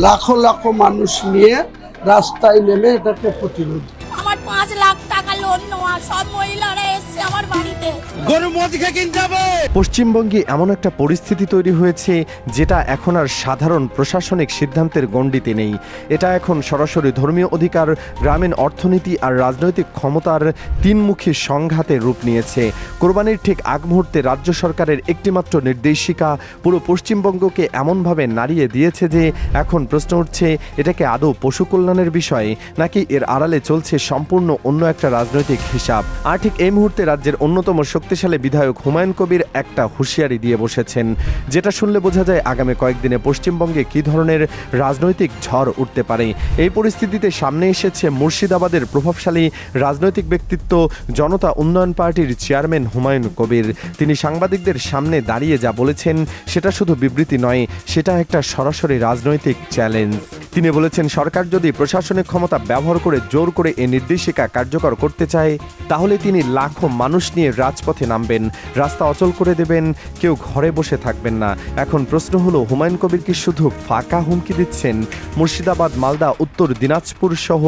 লাখো লাখো মানুষ নিয়ে রাস্তায় নেমে এটাকে প্রতিরোধ। আমার 5 লাখ টাকা লোন নেওয়া, সব মহিলারা এসছে আমার বাড়িতে। গরু মদিকে কিনতে হবে। পশ্চিমবঙ্গে এমন একটা পরিস্থিতি তৈরি হয়েছে যেটা এখন আর সাধারণ প্রশাসনিক সিদ্ধান্তের গণ্ডিতে নেই। এটা এখন সরাসরি ধর্মীয় অধিকার, গ্রামীণ অর্থনীতি আর রাজনৈতিক ক্ষমতার তিনমুখী সংঘাতের রূপ নিয়েছে। কোরবানির ঠিক আগ মুহূর্তে রাজ্য সরকারের একটিমাত্র নির্দেশিকা পুরো পশ্চিমবঙ্গকে এমনভাবে নাড়িয়ে দিয়েছে যে এখন প্রশ্ন উঠছে, এটাকে আদৌ পশু কল্যাণের বিষয় নাকি এর আড়ালে চলছে সম্পূর্ণ অন্য একটা রাজনৈতিক হিসাব। আর ঠিক এই মুহূর্তে রাজ্যের অন্যতম শক্তিশালী বিধায়ক হুমায়ুন কবির একটা হুঁশিয়ারি দিয়ে বসেছেন, যেটা শুনলে বোঝা যায় আগামী কয়েকদিনে পশ্চিমবঙ্গে কী ধরনের রাজনৈতিক ঝড় উঠতে পারে। এই পরিস্থিতিতে সামনে এসেছে মুর্শিদাবাদের প্রভাবশালী রাজনৈতিক ব্যক্তিত্ব জনতা উন্নয়ন পার্টির চেয়ারম্যান হুমায়ুন কবির। তিনি সাংবাদিকদের সামনে দাঁড়িয়ে যা বলেছেন সেটা শুধু বিবৃতি নয়, সেটা একটা সরাসরি রাজনৈতিক চ্যালেঞ্জ। তিনি বলেছেন, সরকার যদি প্রশাসনিক ক্ষমতা ব্যবহার করে জোর করে এই নির্দেশিকা কার্যকর করতে চায় তাহলে তিনি লাখো মানুষ নিয়ে রাজপথে নামবেন, রাস্তা অচল করে দেবেন, কেউ ঘরে বসে থাকবেন না। এখন প্রশ্ন হলো, হুমায়ুন কবির কি শুধু ফাঁকা হুমকি দিচ্ছেন? মুর্শিদাবাদ, মালদা, উত্তর দিনাজপুর সহ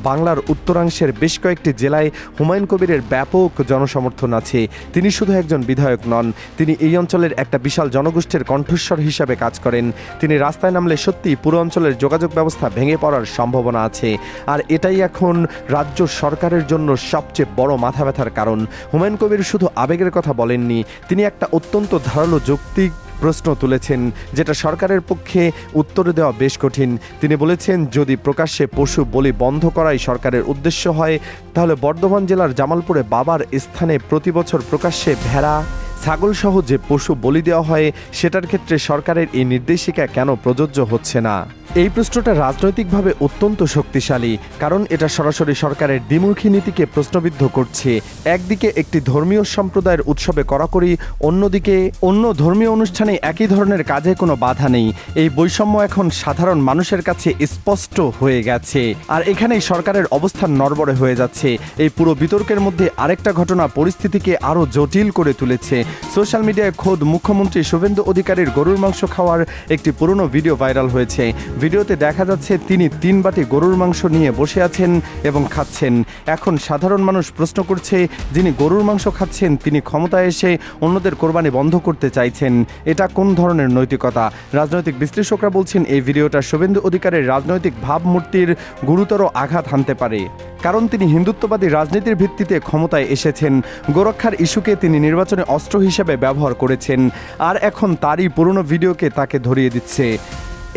বাংলার উত্তরাংশের বেশ কয়েকটি জেলায় হুমায়ুন কবিরের ব্যাপক জনসমর্থন আছে। তিনি শুধু একজন বিধায়ক নন, তিনি এই অঞ্চলের একটা বিশাল জনগোষ্ঠীর কণ্ঠস্বর হিসাবে কাজ করেন। তিনি রাস্তায় নামলে সত্যি পুরো অঞ্চলের যোগাযোগ ব্যবস্থা ভেঙে পড়ার সম্ভাবনা আছে। আর এটাই এখন রাজ্য সরকারের জন্য সবচেয়ে বড় মাথা ব্যথার কারণ। হুমায়ুন কবির শুধু আবেগের কথা বলেননি, তিনি একটা অত্যন্ত ধারালো যৌক্তিক প্রশ্ন তুলেছেন যেটা সরকারের পক্ষে উত্তর দেওয়া বেশ কঠিন। তিনি বলেছেন, যদি প্রকাশ্যে পশু বলি বন্ধ করাই সরকারের উদ্দেশ্য হয় তাহলে বর্ধমান জেলার জামালপুরে বাবার স্থানে প্রতি বছর প্রকাশ্যে ভেড়া, ছাগল সহ যে পশু বলি দেওয়া হয় সেটার ক্ষেত্রে সরকারের এই নির্দেশিকা কেন প্রযোজ্য হচ্ছে না? এই প্রশ্নটা রাজনৈতিকভাবে অত্যন্ত শক্তিশালী, কারণ এটা সরাসরি সরকারের দ্বিমুখী নীতিকে প্রশ্নবিদ্ধ করছে। একদিকে একটি ধর্মীয় সম্প্রদায়ের উৎসবে কড়াকড়ি, অন্যদিকে অন্য ধর্মীয় অনুষ্ঠানে একই ধরনের কাজে কোনো বাধা নেই। এই বৈষম্য এখন সাধারণ মানুষের কাছে স্পষ্ট হয়ে গেছে। আর এখানেই সরকারের অবস্থান নড়বড়ে হয়ে যাচ্ছে। এই পুরো বিতর্কের মধ্যে আরেকটা ঘটনা পরিস্থিতিকে আরও জটিল করে তুলেছে। সোশ্যাল মিডিয়ায় খোদ মুখ্যমন্ত্রী শুভেন্দু অধিকারীর গরুর মাংস খাওয়ার একটি পুরনো ভিডিও ভাইরাল হয়েছে। ভিডিওতে দেখা যাচ্ছে তিনি 3 বাটি গরুর মাংস নিয়ে বসে আছেন এবং খাচ্ছেন। এখন সাধারণ মানুষ প্রশ্ন করছে, যিনি গরুর মাংস খাচ্ছেন তিনি ক্ষমতায় এসে অন্যদের কোরবানি বন্ধ করতে চাইছেন। এটা কোন ধরনের নৈতিকতা? রাজনৈতিক বিশ্লেষকরা বলছেন এই ভিডিওটা শুভেন্দু অধিকারীর রাজনৈতিক ভাবমূর্তির গুরুতর আঘাত হানতে পারে, কারণ তিনি হিন্দুত্ববাদী রাজনীতির ভিত্তিতে ক্ষমতায় এসেছেন। গোরক্ষার ইস্যুকে তিনি নির্বাচনে অস্ত্র হিসেবে ব্যবহার করেছেন, আর এখন তারই পুরনো ভিডিওকে তাকে ধরিয়ে দিচ্ছে।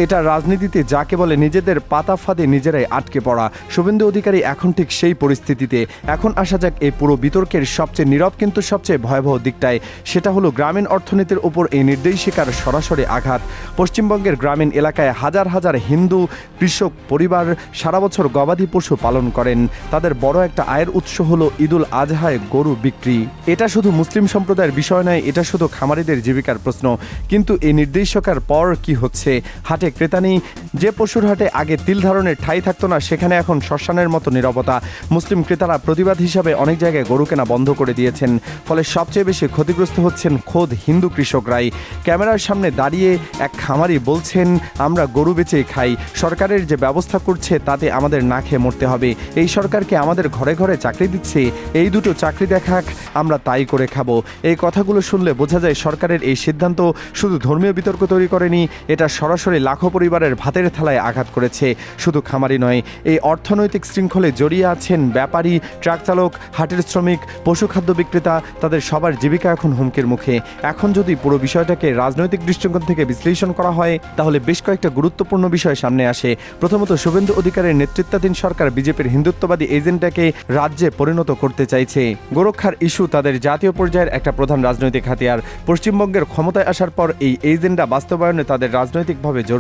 এটা রাজনীতিতে যাকে বলে নিজেদের পাতা ফাঁদে নিজেরাই আটকে পড়া। শুভেন্দু অধিকারী এখন ঠিক সেই পরিস্থিতিতে। এখন আসা যাক এই পুরো বিতর্কের সবচেয়ে নীরব কিন্তু সবচেয়ে ভয়াবহ দিকটায়। সেটা হলো গ্রামীণ অর্থনীতির উপর এই নির্দেশিকার সরাসরি আঘাত। পশ্চিমবঙ্গের গ্রামীণ এলাকায় হাজার হাজার হিন্দু কৃষক পরিবার সারা বছর গবাদি পশু পালন করেন। তাদের বড় একটা আয়ের উৎস হলো ঈদুল আজহায় গরু বিক্রি। এটা শুধু মুসলিম সম্প্রদায়ের বিষয় নয়, এটা শুধু খামারিদের জীবিকার প্রশ্ন। কিন্তু এই নির্দেশিকার পর কি হচ্ছে? হাটে ক্রেতা নেই। যে পশুর হাটে আগে তিল ধারণের ঠাঁই থাকতো না সেখানে এখন শ্মশানের মতো নীরবতা। মুসলিম ক্রেতারা প্রতিবাদ হিসাবে অনেক জায়গায় গরু কেনা বন্ধ করে দিয়েছেন। ফলে সবচেয়ে বেশি ক্ষতিগ্রস্ত হচ্ছেন খোদ হিন্দু কৃষকরাই। ক্যামেরার সামনে দাঁড়িয়ে এক খামারি বলছেন, আমরা গরু বেচেই খাই, সরকারের যে ব্যবস্থা করছে তাতে আমাদের না খেয়ে মরতে হবে। এই সরকারকে আমাদের ঘরে ঘরে চাকরি দিচ্ছে, এই দুটো চাকরি দেখাক, আমরা তাই করে খাবো। এই কথাগুলো শুনলে বোঝা যায় সরকারের এই সিদ্ধান্ত শুধু ধর্মীয় বিতর্ক তৈরি করেনি, এটা সরাসরি লাখো পরিবারের ভাতের থালায় আঘাত করেছে। শুধু খামারি নয়, এই অর্থনৈতিক শৃঙ্খলে জড়িয়ে আছেন ব্যাপারী, ট্রাক চালক, হাটের শ্রমিক, পশুখাদ্য বিক্রেতা, তাদের সবার জীবিকা এখন হুমকির মুখে। এখন যদি পুরো বিষয়টাকে রাজনৈতিক দৃষ্টিকোণ থেকে বিশ্লেষণ করা হয় তাহলে বেশ কয়েকটা গুরুত্বপূর্ণ বিষয় সামনে আসে। প্রথমত, শুভেন্দু অধিকারীর নেতৃত্বাধীন সরকার বিজেপির হিন্দুত্ববাদী এজেন্ডাকে রাজ্যে পরিণত করতে চাইছে। গোরক্ষার ইস্যু তাদের জাতীয় পর্যায়ের একটা প্রধান রাজনৈতিক হাতিয়ার। পশ্চিমবঙ্গের ক্ষমতায় আসার পর এই এজেন্ডা বাস্তবায়নে তাদের রাজনৈতিকভাবে জরুরি।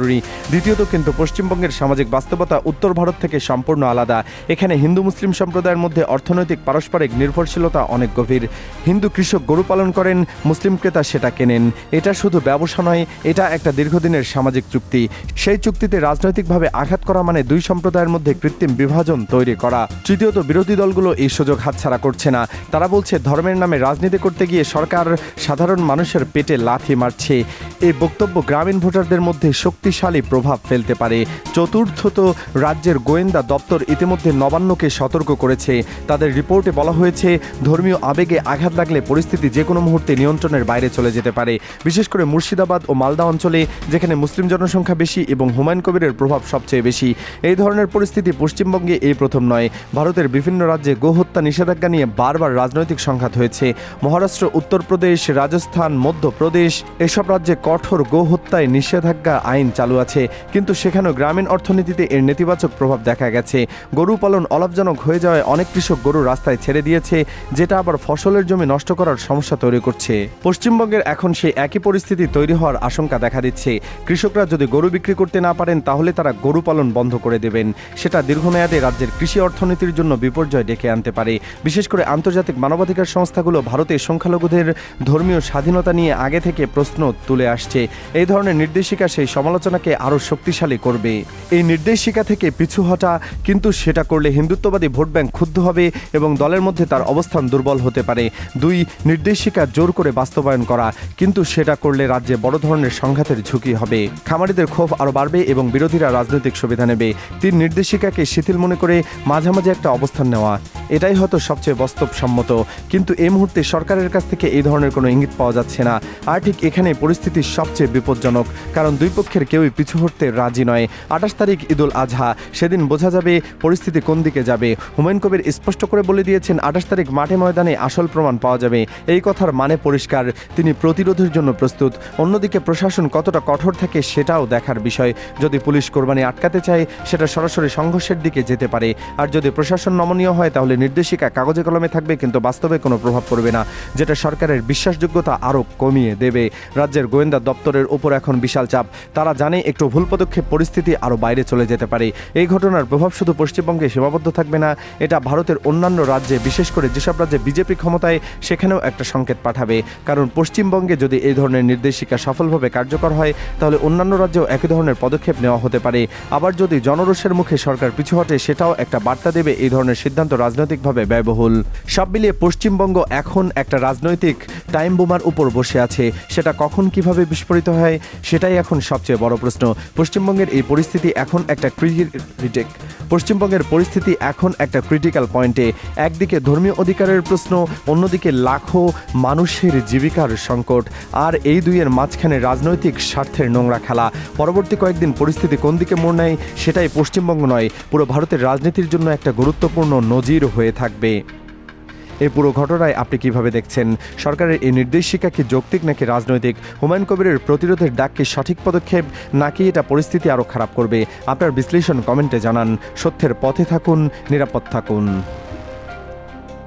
দ্বিতীয়ত, কিন্তু পশ্চিমবঙ্গের সামাজিক বাস্তবতা উত্তর ভারত থেকে সম্পূর্ণ আলাদা। এখানে হিন্দু মুসলিম সম্প্রদায়ের মধ্যে অর্থনৈতিক পারস্পরিক নির্ভরশীলতা অনেক গভীর। হিন্দু কৃষক গরু পালন করেন, মুসলিম ক্রেতা সেটা কেনেন। এটা শুধু ব্যবসা নয়, এটা একটা দীর্ঘদিনের সামাজিক চুক্তি। সেই চুক্তিতে রাজনৈতিকভাবে আঘাত করা মানে দুই সম্প্রদায়ের মধ্যে কৃত্রিম বিভাজন তৈরি করা। তৃতীয়ত, বিরোধী দলগুলো এই সুযোগ হাতছাড়া করছে না। তারা বলছে ধর্মের নামে রাজনীতি করতে গিয়ে সরকার সাধারণ মানুষের পেটে লাথি মারছে। এই বক্তব্য গ্রামীণ ভোটারদের মধ্যে শক্তি শক্তিশালী প্রভাব ফেলতে পারে। চতুর্থত, রাজ্যের গোয়েন্দা দপ্তর ইতিমধ্যে নবান্নকে সতর্ক করেছে। তাদের রিপোর্টে বলা হয়েছে, ধর্মীয় আবেগে আঘাত লাগলে পরিস্থিতি যে কোনো মুহূর্তে নিয়ন্ত্রণের বাইরে চলে যেতে পারে, বিশেষ করে মুর্শিদাবাদ ও মালদা অঞ্চলে, যেখানে মুসলিম জনসংখ্যা বেশি এবং হুমায়ুন কবিরের প্রভাব সবচেয়ে বেশি। এই ধরনের পরিস্থিতি পশ্চিমবঙ্গে এই প্রথম নয়। ভারতের বিভিন্ন রাজ্যে গোহত্যা নিষেধাজ্ঞা নিয়ে বারবার রাজনৈতিক সংঘাত হয়েছে। মহারাষ্ট্র, উত্তরপ্রদেশ, রাজস্থান, মধ্যপ্রদেশ এসব রাজ্যে কঠোর গোহত্যায় নিষেধাজ্ঞা আইন চালু আছে, কিন্তু সেখানেও গ্রামীণ অর্থনীতিতে এর নেতিবাচক প্রভাব দেখা গেছে। গরু পালন অলাভজনক হয়ে যাওয়ায় অনেক কৃষক গরু রাস্তায় ছেড়ে দিয়েছে, যেটা আবার ফসলের জমি নষ্ট করার সমস্যা তৈরি করছে। পশ্চিমবঙ্গের এখন সেই একই পরিস্থিতি তৈরি হওয়ার আশঙ্কা দেখা দিচ্ছে। কৃষকরা যদি গরু বিক্রি করতে না পারেন, তাহলে তারা গরু পালন বন্ধ করে দেবেন। সেটা দীর্ঘমেয়াদে রাজ্যের কৃষি অর্থনীতির জন্য বিপর্যয় ডেকে আনতে পারে। বিশেষ করে আন্তর্জাতিক মানবাধিকার সংস্থাগুলো ভারতে সংখ্যালঘুদের ধর্মীয় স্বাধীনতা নিয়ে আগে থেকে প্রশ্ন তুলে আসছে। এই ধরনের নির্দেশিকা সেই সমালোচনাকে আরও শক্তিশালী করবে। এই নির্দেশিকা থেকে পিছু হটা, কিন্তু সেটা করলে হিন্দুত্ববাদী ভোট ব্যাংক ক্ষুব্ধ হবে এবং দলের মধ্যে তার অবস্থান দুর্বল হতে পারে। 2, নির্দেশিকা জোর করে বাস্তবায়ন করা, কিন্তু সেটা করলে রাজ্যে বড় ধরনের সংঘাতের ঝুঁকি হবে। খামারিদের ক্ষোভ আরও বাড়বে এবং বিরোধীরা রাজনৈতিক সুবিধা নেবে। 3, নির্দেশিকাকে শিথিল মনে করে মাঝামাঝি একটা অবস্থান নেওয়া। এটাই হয়তো সবচেয়ে বাস্তবসম্মত, কিন্তু এই মুহূর্তে সরকারের কাছ থেকে এই ধরনের কোনো ইঙ্গিত পাওয়া যাচ্ছে না। আর ঠিক এখানে পরিস্থিতি সবচেয়ে বিপজ্জনক, কারণ দুই পক্ষের কেউই পিছু হটতে রাজি নয়। 28 তারিখ ঈদুল আজহা, সেদিন বোঝা যাবে পরিস্থিতি কোন দিকে যাবে। হুমায়ুন কবির স্পষ্ট করে বলে দিয়েছেন, 28 তারিখ মাঠে ময়দানে আসল প্রমাণ পাওয়া যাবে। এই কথার মানে পরিষ্কার, তিনি প্রতিরোধের জন্য প্রস্তুত। অন্যদিকে প্রশাসন কতটা কঠোর থাকে সেটাও দেখার বিষয়। যদি পুলিশ কোরবানি আটকাতে চায়, সেটা সরাসরি সংঘর্ষের দিকে যেতে পারে। আর যদি প্রশাসন নমনীয় হয়, তাহলে নির্দেশিকা কাগজে কলমে থাকবে, কিন্তু বাস্তবে কোনো প্রভাব পড়বে না, যেটা সরকারের বিশ্বাসযোগ্যতা আরও কমিয়ে দেবে। রাজ্যের গোয়েন্দা দপ্তরের উপর এখন বিশাল চাপ। তারা জানে একটু ভুল পদক্ষেপ পরিস্থিতি আরও বাইরে চলে যেতে পারে। এই ঘটনার প্রভাব শুধু পশ্চিমবঙ্গে সীমাবদ্ধ থাকবে না, এটা ভারতের অন্যান্য রাজ্যে, বিশেষ করে যেসব রাজ্যে বিজেপি ক্ষমতায়, সেখানেও একটা সংকেত পাঠাবে। কারণ পশ্চিমবঙ্গে যদি এই ধরনের নির্দেশিকা সফলভাবে কার্যকর হয়, তাহলে অন্যান্য রাজ্যেও একই ধরনের পদক্ষেপ নেওয়া হতে পারে। আবার যদি জনরোষের মুখে সরকার পিছু হটে, সেটাও একটা বার্তা দেবে এই ধরনের সিদ্ধান্ত রাজনৈতিকভাবে ব্যয়বহুল। সব মিলিয়ে পশ্চিমবঙ্গ এখন একটা রাজনৈতিক টাইম বোমার উপর বসে আছে। সেটা কখন কিভাবে বিস্ফোরিত হয়, সেটাই এখন সবচেয়ে বড় প্রশ্ন। পশ্চিমবঙ্গের পরিস্থিতি এখন একটা ক্রিটিক্যাল পয়েন্টে। একদিকে ধর্মীয় অধিকারের প্রশ্ন, অন্যদিকে লাখো মানুষের জীবিকার সংকট, আর এই দুইয়ের মাঝখানে রাজনৈতিক স্বার্থের নোংরা খেলা। পরবর্তী কয়েকদিন পরিস্থিতি কোন দিকে মোড় নেয়, সেটাই পশ্চিমবঙ্গ নয়, পুরো ভারতের রাজনীতির জন্য একটা গুরুত্বপূর্ণ নজির হয়ে থাকবে। এই পুরো ঘটনায় আপনি কিভাবে দেখছেন? সরকারের এই নির্দেশিকা কি যৌক্তিক নাকি রাজনৈতিক? হুমায়ুন কবিরের প্রতিরোধের ডাক কি সঠিক পদক্ষেপ, নাকি এটা পরিস্থিতি আরও খারাপ করবে? আপনার বিশ্লেষণ কমেন্টে জানান। সত্যের পথে থাকুন, নিরাপদ থাকুন।